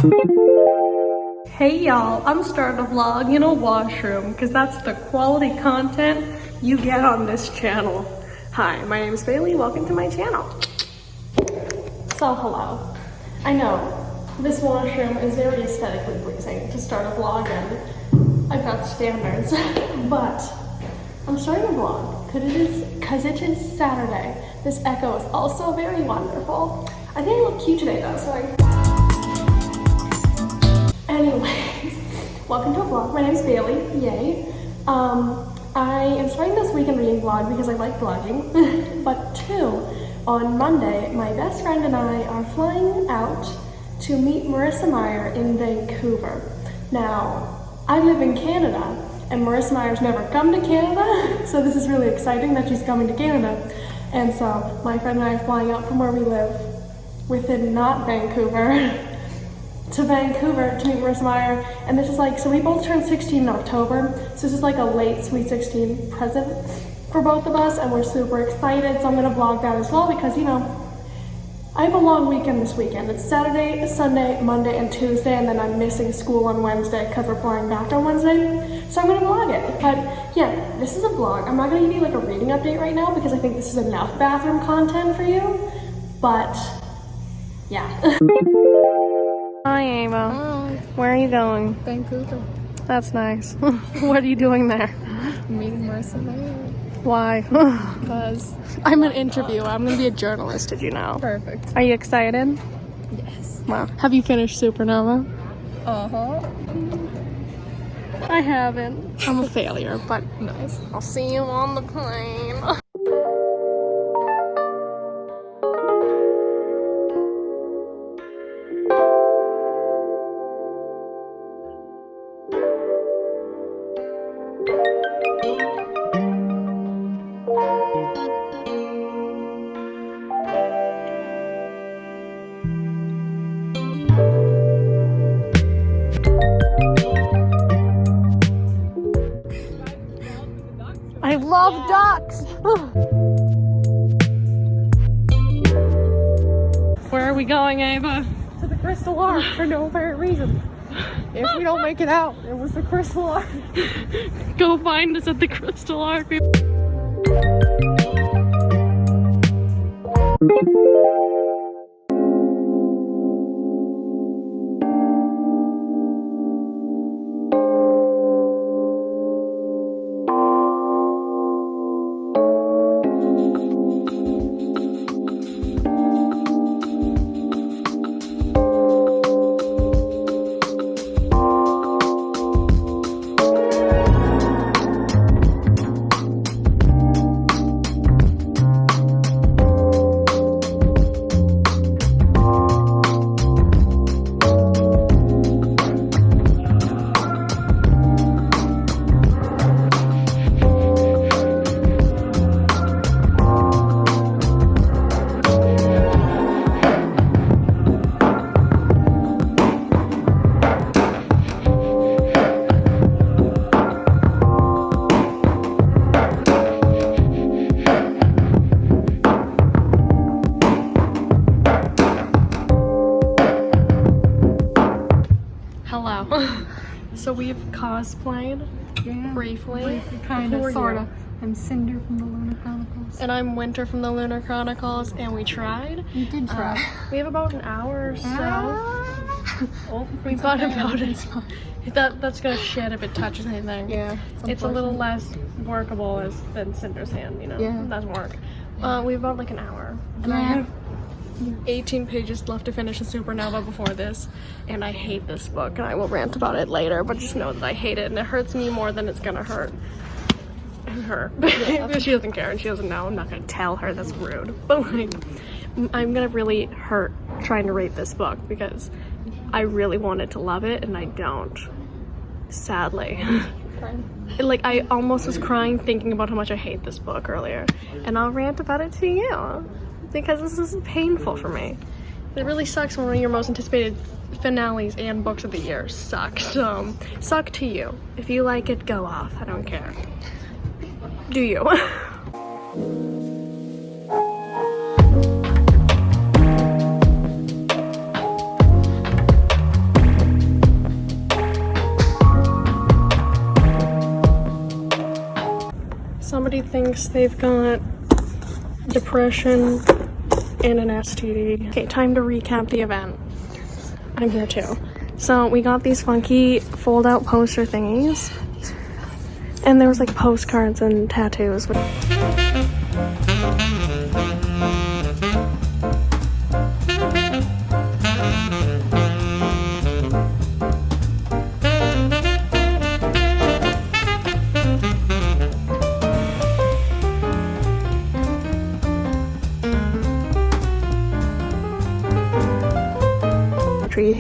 Hey y'all, I'm starting a vlog in a washroom because that's the quality content you get on this channel. Hi, my name is Bailey, welcome to my channel. So hello, I know this washroom is very aesthetically pleasing to start a vlog in. I've got standards, but I'm starting a vlog because it is Saturday. This echo is also very wonderful. I think I look cute today though, so anyways, welcome to a vlog. My name is Bailey, yay. I am starting this weekend reading vlog because I like vlogging, but two, on Monday, my best friend and I are flying out to meet Marissa Meyer in Vancouver. Now, I live in Canada, and Marissa Meyer's never come to Canada, so this is really exciting that she's coming to Canada. And so, my friend and I are flying out from where we live, within not Vancouver, to Vancouver to meet Marissa Meyer. And this is like, so we both turned 16 in October, so this is like a late Sweet 16 present for both of us, and we're super excited. So I'm gonna vlog that as well because, you know, I have a long weekend this weekend. It's Saturday, Sunday, Monday, and Tuesday, and then I'm missing school on Wednesday because we're flying back on Wednesday. So I'm gonna vlog it. But yeah, this is a vlog. I'm not gonna give you like a reading update right now because I think this is enough bathroom content for you. But yeah. Hi, Ava. Hi. Where are you going? Vancouver. That's nice. What are you doing there? Meeting Marissa Meyer. Why? Because I'm an interviewer. I'm gonna be a journalist, did you know? perfect. Are you excited? Yes. Wow. Have you finished Supernova? Uh-huh. I haven't. I'm a failure, but Nice. I'll see you on the plane. I love ducks! Where are we going, Ava? To the Crystal Ark for no apparent reason. If we don't make it out, it was the Crystal Ark. Go find us at the Crystal Ark. Hello. So we've cosplayed briefly. Kind of, Who are sorta. you? I'm Cinder from the Lunar Chronicles. And I'm Winter from the Lunar Chronicles, and we tried. You did try. We have about an hour or so. Oh, We've got about it. That's gonna shit if it touches anything. Yeah. It's a little less workable than Cinder's hand, you know? Yeah. It doesn't work. We have about like an hour. And I Yeah. have 18 pages left to finish a Supernova before this, and I hate this book, and I will rant about it later, but just know that I hate it, and it hurts me more than it's gonna hurt her. Because she doesn't care and she doesn't know. I'm not gonna tell her, that's rude. But like, I'm gonna really hurt trying to rate this book because I really wanted to love it, and I don't. Sadly. Like, I almost was crying thinking about how much I hate this book earlier, and I'll rant about it to you because this is painful for me. It really sucks when one of your most anticipated finales and books of the year suck. So, suck to you. If you like it, go off. I don't care. Do you? everybody thinks they've got depression and an STD. Okay, time to recap the event. I'm here too. So we got these funky fold-out poster thingies, and there was like postcards and tattoos.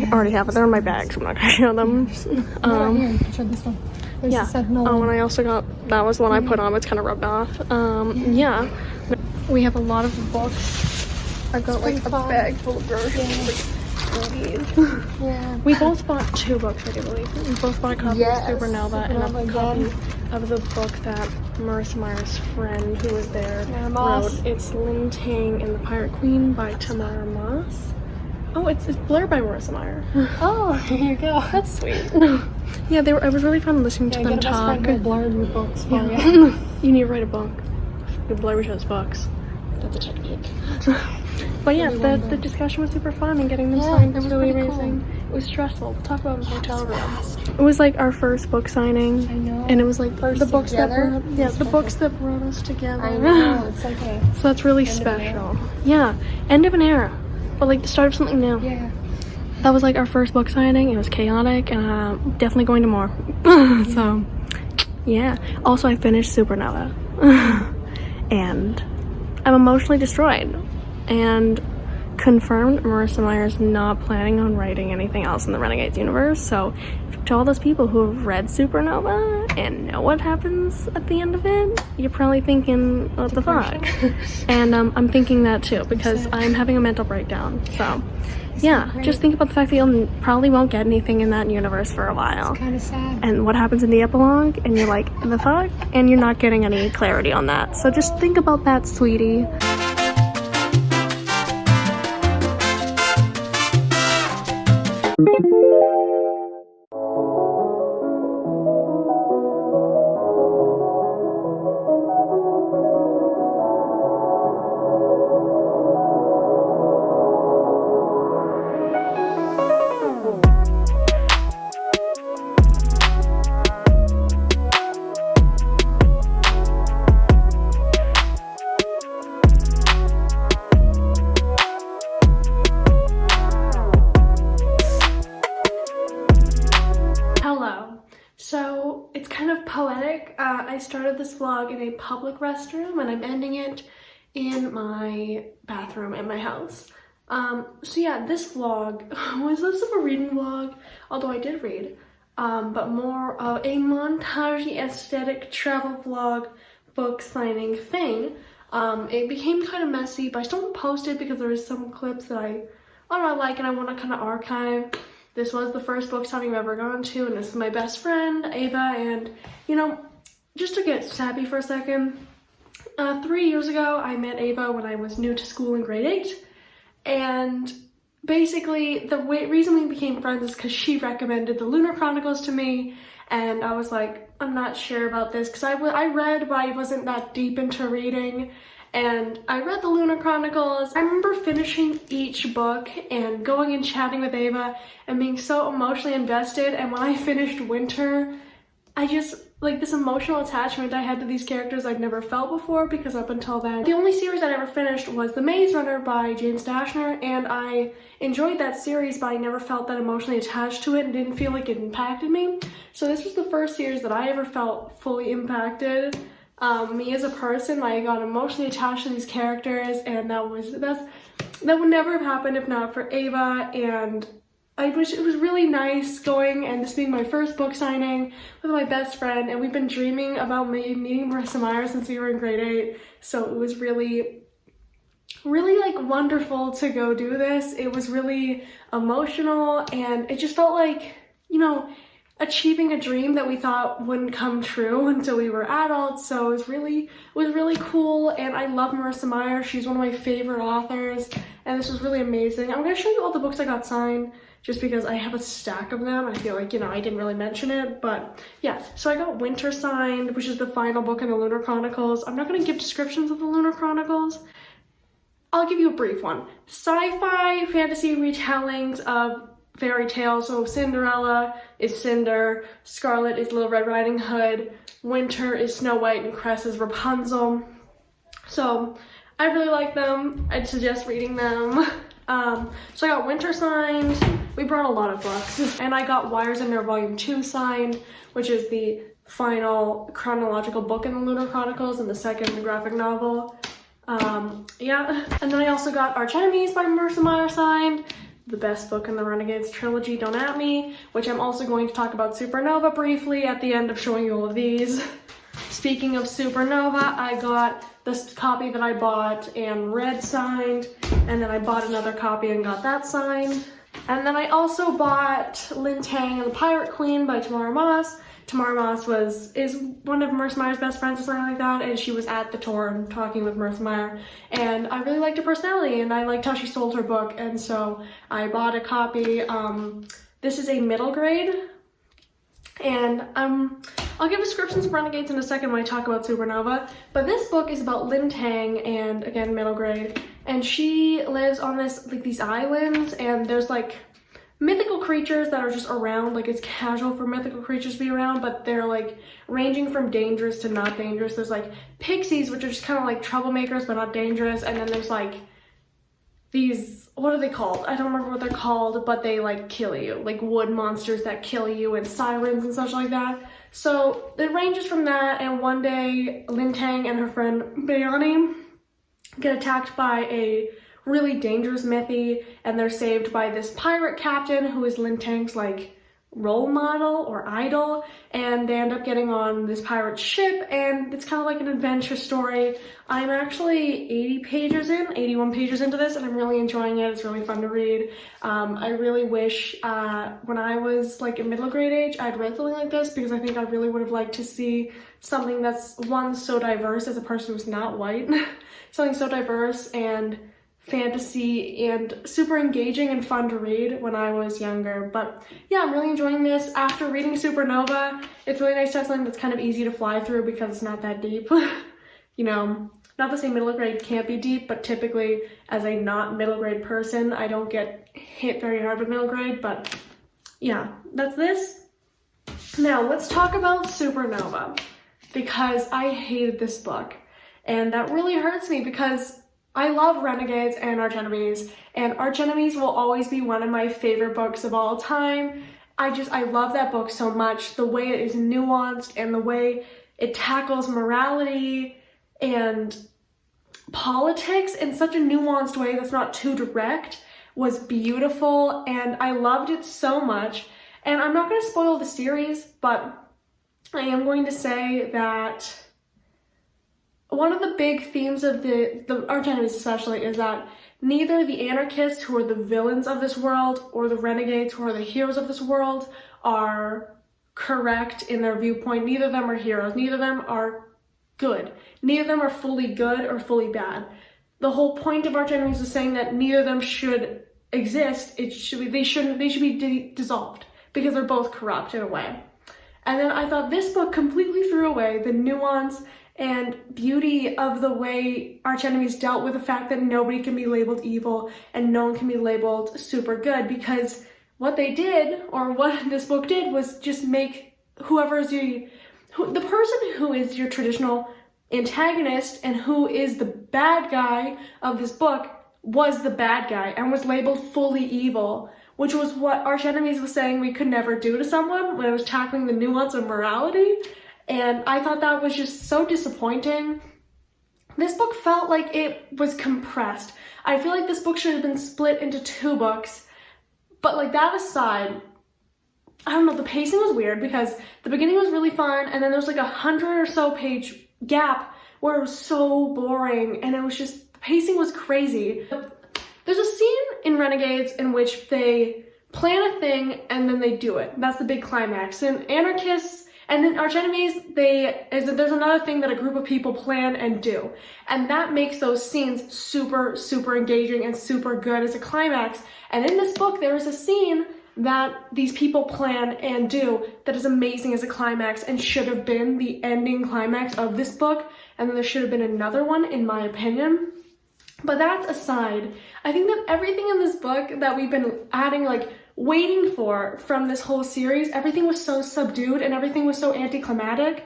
I already have it. They're in my bag, so I'm not gonna show them. Here, you can show this one. There's Yeah. the saddness. And I also got, that was the one I put on. It's kind of rubbed off. Yeah. We have a lot of books. I've got like a bag full of groceries. Yeah. We both bought 2 books, I do believe. We both bought a copy of Supernova and a copy of the book that Marissa Meyer's friend who was there wrote. It's Lin Tang and the Pirate Queen by Tamara Moss. Oh, it's blurred by Marissa Meyer. Oh, here you go. That's sweet. Yeah, it was really fun listening to them talk. Blur your books for you. You need to write a book. You blur each other's books. That's a technique. But yeah, the discussion was super fun and getting them signed was really amazing. Cool. It was stressful. We'll talk about it in the hotel room. It was like our first book signing. I know. And it was like the books that brought us together. I know. It's okay. So that's really special. Yeah. End of an era. But like the start of something new. Yeah. That was like our first book signing. It was chaotic, and definitely going to more. So, yeah. Also, I finished Supernova, and I'm emotionally destroyed. And confirmed, Marissa Meyer's not planning on writing anything else in the Renegades universe. So, to all those people who have read Supernova and know what happens at the end of it, you're probably thinking, what the fuck? And I'm thinking that too, because I'm having a mental breakdown. So, yeah, just think about the fact that you probably won't get anything in that universe for a while. It's kind of sad. And what happens in the epilogue, and you're like, the fuck? And you're not getting any clarity on that. So just think about that, sweetie. So it's kind of poetic. I started this vlog in a public restroom and I'm ending it in my bathroom in my house. So yeah, this vlog was less of a reading vlog, although I did read, but more of a montage aesthetic travel vlog book signing thing. It became kind of messy, but I still want to post it because there is some clips that I like and I want to kind of archive. This was the first book signing I've ever gone to, and this is my best friend, Ava, and, you know, just to get sappy for a second, 3 years ago, I met Ava when I was new to school in grade 8, and basically, the reason we became friends is because she recommended the Lunar Chronicles to me, and I was like, I'm not sure about this, because I read, but I wasn't that deep into reading, and I read the Lunar Chronicles. I remember finishing each book and going and chatting with Ava and being so emotionally invested, and when I finished Winter, I just, like, this emotional attachment I had to these characters I'd never felt before, because up until then, the only series I'd ever finished was The Maze Runner by James Dashner, and I enjoyed that series, but I never felt that emotionally attached to it and didn't feel like it impacted me. So this was the first series that I ever felt fully impacted. Me as a person, I got emotionally attached to these characters, and that would never have happened if not for Ava, and it was really nice going and this being my first book signing with my best friend, and we've been dreaming about meeting Marissa Meyer since we were in grade 8, so it was really like wonderful to go do this. It was really emotional, and it just felt like, you know, achieving a dream that we thought wouldn't come true until we were adults. So it was really cool, and I love Marissa Meyer. She's one of my favorite authors, and this was really amazing. I'm gonna show you all the books I got signed just because I have a stack of them. I feel like, you know, I didn't really mention it, but yeah. So I got Winter Signed, which is the final book in the Lunar Chronicles. I'm not going to give descriptions of the Lunar Chronicles. I'll give you a brief one. Sci-fi fantasy retellings of fairy tales. So Cinderella is Cinder, Scarlet is Little Red Riding Hood, Winter is Snow White, and Cress is Rapunzel. So I really like them. I'd suggest reading them. So I got Winter signed. We brought a lot of books. And I got Wires in There Volume 2 signed, which is the final chronological book in the Lunar Chronicles and the second graphic novel. Yeah. And then I also got Arch Enemies by Marissa Meyer signed, the best book in the Renegades trilogy, Don't At Me, which I'm also going to talk about Supernova briefly at the end of showing you all of these. Speaking of Supernova, I got this copy that I bought and read signed, and then I bought another copy and got that signed. And then I also bought Lin Tang and the Pirate Queen by Tamara Moss. Tamara Moss is one of Marissa Meyer's best friends or something like that, and she was at the tour talking with Marissa Meyer, and I really liked her personality, and I liked how she sold her book, and so I bought a copy. This is a middle grade, and I'll give descriptions of Renegades in a second when I talk about Supernova, but this book is about Lin Tang, and again, middle grade, and she lives on these islands, and there's like mythical creatures that are just around. Like, it's casual for mythical creatures to be around, but they're like ranging from dangerous to not dangerous. There's like pixies, which are just kind of like troublemakers but not dangerous, and then there's like these, what are they called? I don't remember what they're called, but they like kill you, like wood monsters that kill you, and sirens and such like that. So it ranges from that, and one day Lin Tang and her friend Bayani get attacked by a really dangerous mythy, and they're saved by this pirate captain who is Lin Tang's like role model or idol, and they end up getting on this pirate ship, and it's kind of like an adventure story. I'm actually 81 pages into this, and I'm really enjoying it. It's really fun to read. I really wish when I was like in middle grade age, I'd read something like this, because I think I really would have liked to see something that's, one, so diverse as a person who's not white, something so diverse and fantasy and super engaging and fun to read when I was younger. But yeah, I'm really enjoying this. After reading Supernova, it's really nice to have something that's kind of easy to fly through because it's not that deep. You know, not to say middle grade can't be deep, but typically as a not middle grade person, I don't get hit very hard with middle grade. But yeah, that's this. Now let's talk about Supernova, because I hated this book, and that really hurts me because I love Renegades and Arch Enemies, and Arch Enemies will always be one of my favorite books of all time. I love that book so much, the way it is nuanced and the way it tackles morality and politics in such a nuanced way that's not too direct was beautiful, and I loved it so much. And I'm not going to spoil the series, but I am going to say that one of the big themes of the Arch Enemies especially is that neither the anarchists, who are the villains of this world, or the renegades, who are the heroes of this world, are correct in their viewpoint. Neither of them are heroes. Neither of them are good. Neither of them are fully good or fully bad. The whole point of Arch Enemies is saying that neither of them should exist. They should be dissolved, because they're both corrupt in a way. And then I thought this book completely threw away the nuance and beauty of the way Arch Enemies dealt with the fact that nobody can be labeled evil and no one can be labeled super good, because what they did, or what this book did, was just make the person who is your traditional antagonist and who is the bad guy of this book was the bad guy and was labeled fully evil, which was what Arch Enemies was saying we could never do to someone when it was tackling the nuance of morality. And I thought that was just so disappointing. This book felt like it was compressed. I feel like this book should have been split into 2 books. But like, that aside, I don't know, the pacing was weird, because the beginning was really fun, and then there's like 100 or so page gap where it was so boring, and it was just, the pacing was crazy. There's a scene in Renegades in which they plan a thing and then they do it. That's the big climax. And anarchists And in Arch Enemies, there's another thing that a group of people plan and do. And that makes those scenes super, super engaging and super good as a climax. And in this book, there is a scene that these people plan and do that is amazing as a climax and should have been the ending climax of this book. And then there should have been another one, in my opinion. But that's aside, I think that everything in this book that we've been adding, like, waiting for from this whole series, everything was so subdued and everything was so anticlimactic.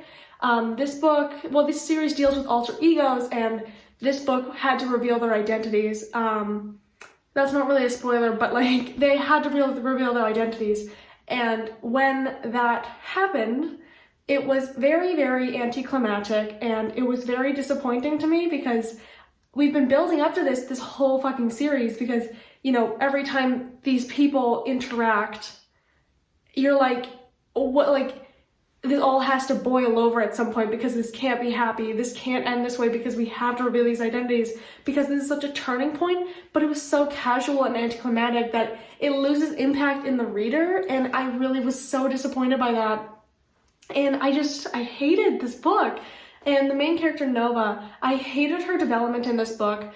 This series deals with alter egos, and this book had to reveal their identities. That's not really a spoiler, but like, they had to reveal their identities. And when that happened, it was very, very anticlimactic, and it was very disappointing to me because we've been building up to this whole fucking series, because, you know, every time these people interact, you're like, what, like, this all has to boil over at some point, because this can't be happy, this can't end this way, because we have to reveal these identities, because this is such a turning point. But it was so casual and anticlimactic that it loses impact in the reader, and I really was so disappointed by that. And I hated this book. And the main character, Nova, I hated her development in this book.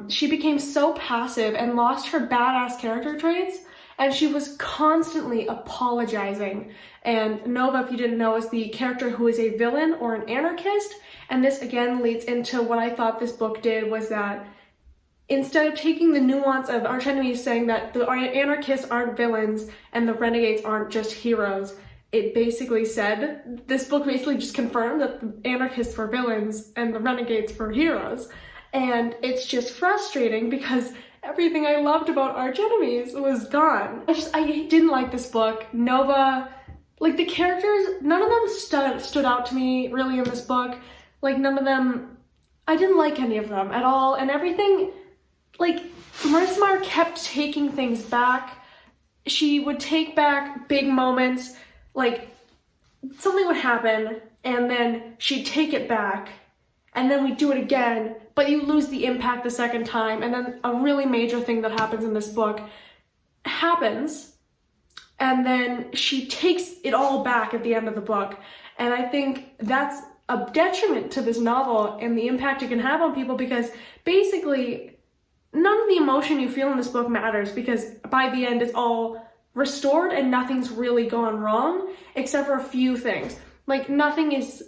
She became so passive and lost her badass character traits, and she was constantly apologizing. And Nova, if you didn't know, is the character who is a villain or an anarchist. And this again leads into what I thought this book did, was that instead of taking the nuance of Arch Enemies saying that the anarchists aren't villains and the renegades aren't just heroes, it basically said, this book basically just confirmed that the anarchists were villains and the renegades were heroes. And it's just frustrating because everything I loved about Arch Enemies was gone. I didn't like this book. Nova, like, the characters, none of them stood out to me really in this book. Like, none of them, I didn't like any of them at all. And everything, like, Marissa kept taking things back. She would take back big moments. Like, something would happen, and then she'd take it back, and then we'd do it again, but you lose the impact the second time, and then a really major thing that happens in this book happens, and then she takes it all back at the end of the book. And I think that's a detriment to this novel and the impact it can have on people, because basically none of the emotion you feel in this book matters, because by the end it's all restored and nothing's really gone wrong, except for a few things. Like, nothing is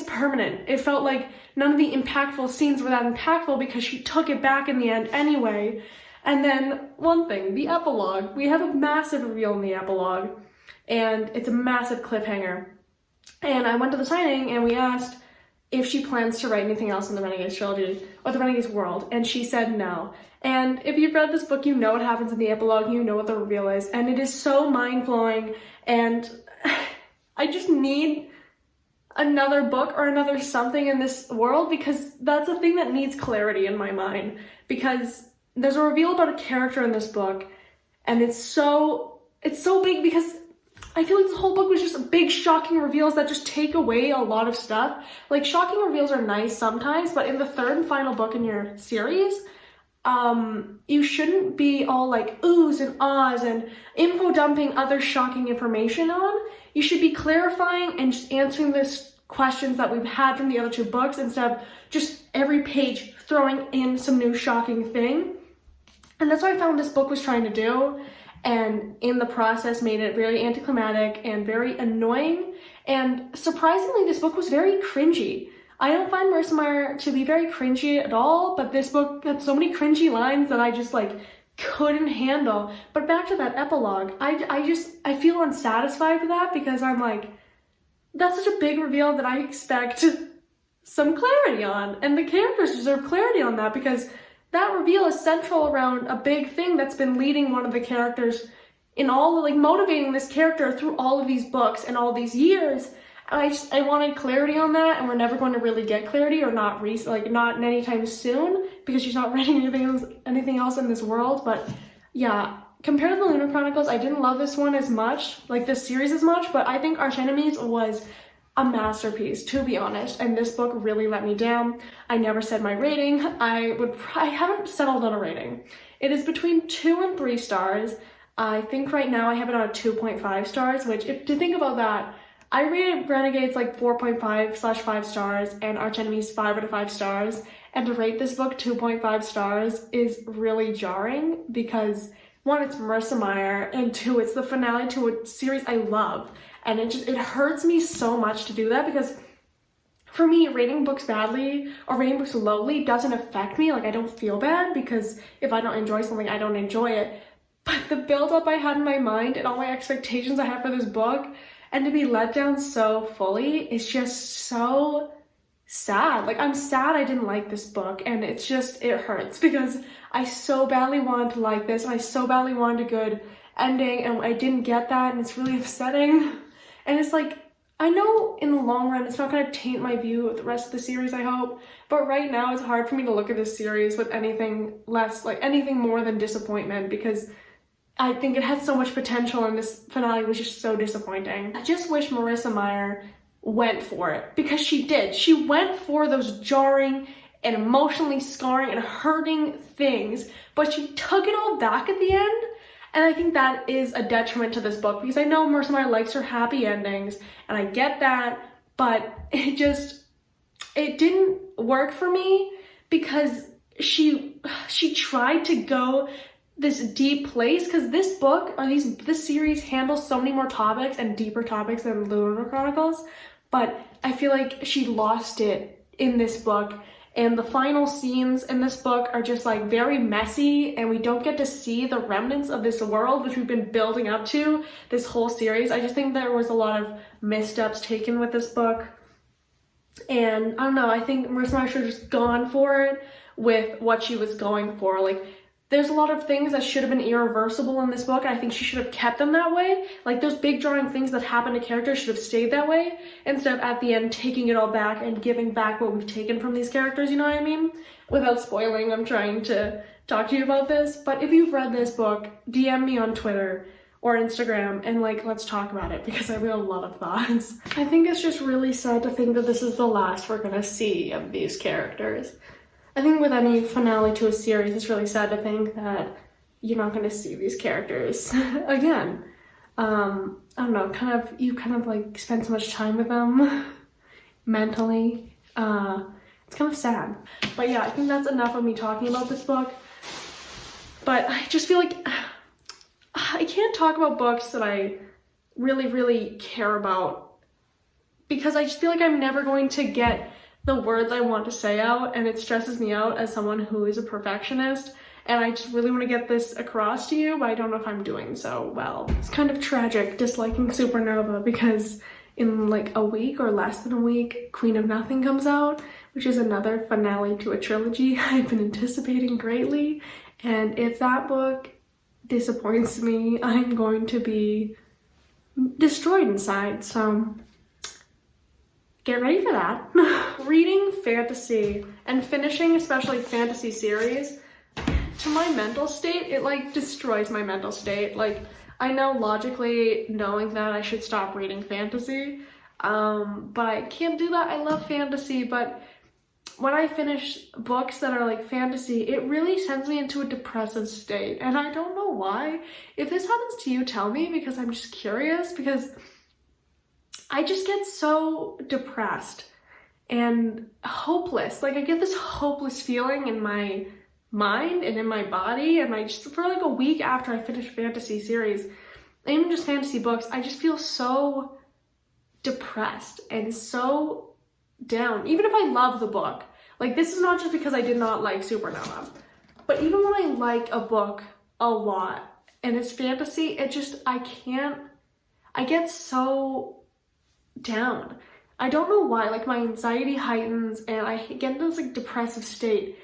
permanent. It felt like none of the impactful scenes were that impactful because she took it back in the end anyway. And then one thing, the epilogue. We have a massive reveal in the epilogue, and it's a massive cliffhanger. And I went to the signing and we asked if she plans to write anything else in the Renegades trilogy or the Renegades world, and she said no. And if you've read this book, you know what happens in the epilogue, you know what the reveal is, and it is so mind-blowing, and I just need another book or another something in this world, because that's a thing that needs clarity in my mind, because there's a reveal about a character in this book, and it's so big, because I feel like this whole book was just big, shocking reveals that just take away a lot of stuff. Like, shocking reveals are nice sometimes, but in the third and final book in your series, you shouldn't be all like oohs and ahs and info dumping other shocking information on. You should be clarifying and just answering the questions that we've had from the other two books, instead of just every page throwing in some new shocking thing. And that's what I found this book was trying to do, and in the process made it very anticlimactic and very annoying. And surprisingly, this book was very cringy. I don't find Marissa Meyer to be very cringy at all, but this book had so many cringy lines that I just, like, couldn't handle. But back to that epilogue, I feel unsatisfied with that, because I'm like, that's such a big reveal that I expect some clarity on, and the characters deserve clarity on that, because that reveal is central around a big thing that's been leading one of the characters in all, like, motivating this character through all of these books and all these years. I wanted clarity on that, and we're never going to really get clarity, or not anytime soon, because she's not writing anything else in this world. But yeah, compared to the Lunar Chronicles, I didn't love this one as much, like this series as much, but I think Arch Enemies was a masterpiece, to be honest, and this book really let me down. I never said my rating. I haven't settled on a rating. It is between 2 and 3 stars. I think right now I have it on 2.5 stars, which if to think about that, I rated Renegades like 4.5/5 stars and Arch Enemies 5 out of 5 stars. And to rate this book 2.5 stars is really jarring because one, it's Marissa Meyer, and two, it's the finale to a series I love. And it hurts me so much to do that because for me, rating books badly or rating books lowly doesn't affect me. Like, I don't feel bad because if I don't enjoy something, I don't enjoy it. But the build-up I had in my mind and all my expectations I have for this book, and to be let down so fully is just so sad. Like, I'm sad I didn't like this book, and it hurts because I so badly wanted to like this, and I so badly wanted a good ending, and I didn't get that, and it's really upsetting. And it's like, I know in the long run it's not going to taint my view of the rest of the series, I hope, but right now it's hard for me to look at this series with anything more than disappointment because I think it had so much potential and this finale was just so disappointing. I just wish Marissa Meyer went for it because she did. She went for those jarring and emotionally scarring and hurting things, but she took it all back at the end. And I think that is a detriment to this book because I know Marissa Meyer likes her happy endings and I get that, but it didn't work for me because she tried to go this deep place because this series handles so many more topics and deeper topics than Lunar Chronicles, but I feel like she lost it in this book. And the final scenes in this book are just like very messy and we don't get to see the remnants of this world which we've been building up to this whole series. I just think there was a lot of missteps taken with this book. And I don't know, I think Marissa Meyer should have just gone for it with what she was going for. Like, there's a lot of things that should have been irreversible in this book, and I think she should have kept them that way. Like, those big drawing things that happen to characters should have stayed that way, instead of at the end taking it all back and giving back what we've taken from these characters, you know what I mean? Without spoiling, I'm trying to talk to you about this, but if you've read this book, DM me on Twitter or Instagram and let's talk about it because I have a lot of thoughts. I think it's just really sad to think that this is the last we're gonna see of these characters. I think with any finale to a series, it's really sad to think that you're not going to see these characters again. I don't know, you spend so much time with them mentally. It's kind of sad. But yeah, I think that's enough of me talking about this book. But I just feel like I can't talk about books that I really, really care about because I just feel like I'm never going to get the words I want to say out, and it stresses me out as someone who is a perfectionist, and I just really want to get this across to you, but I don't know if I'm doing so well. It's kind of tragic disliking Supernova because in a week or less than a week, Queen of Nothing comes out, which is another finale to a trilogy I've been anticipating greatly, and if that book disappoints me, I'm going to be destroyed inside, so get ready for that. Reading fantasy and finishing especially fantasy series, to my mental state, it destroys my mental state. I know logically knowing that I should stop reading fantasy, but I can't do that. I love fantasy, but when I finish books that are fantasy, it really sends me into a depressive state, and I don't know why. If this happens to you, tell me because I'm just curious, because I just get so depressed and hopeless. I get this hopeless feeling in my mind and in my body, and I just, for a week after I finish fantasy series, and even just fantasy books, I just feel so depressed and so down. Even if I love the book, this is not just because I did not like Supernova, but even when I like a book a lot and it's fantasy, I get so down. I don't know why, my anxiety heightens and I get into this depressive state,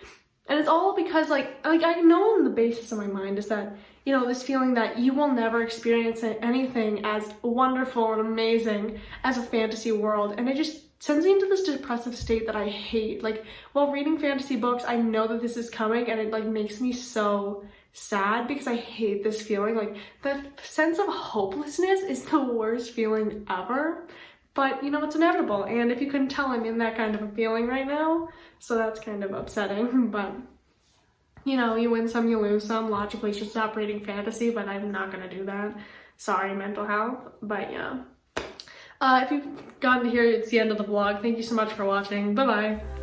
and it's all because I know in the basis of my mind is that, this feeling that you will never experience anything as wonderful and amazing as a fantasy world, and it just sends me into this depressive state that I hate. While reading fantasy books, I know that this is coming, and it makes me so sad because I hate this feeling. The sense of hopelessness is the worst feeling ever. But, it's inevitable, and if you couldn't tell, I'm in that kind of a feeling right now, so that's kind of upsetting, but you know, you win some, you lose some. Logically, you should stop reading fantasy, but I'm not gonna do that. Sorry, mental health. But yeah. If you've gotten to here, it's the end of the vlog. Thank you so much for watching. Bye-bye.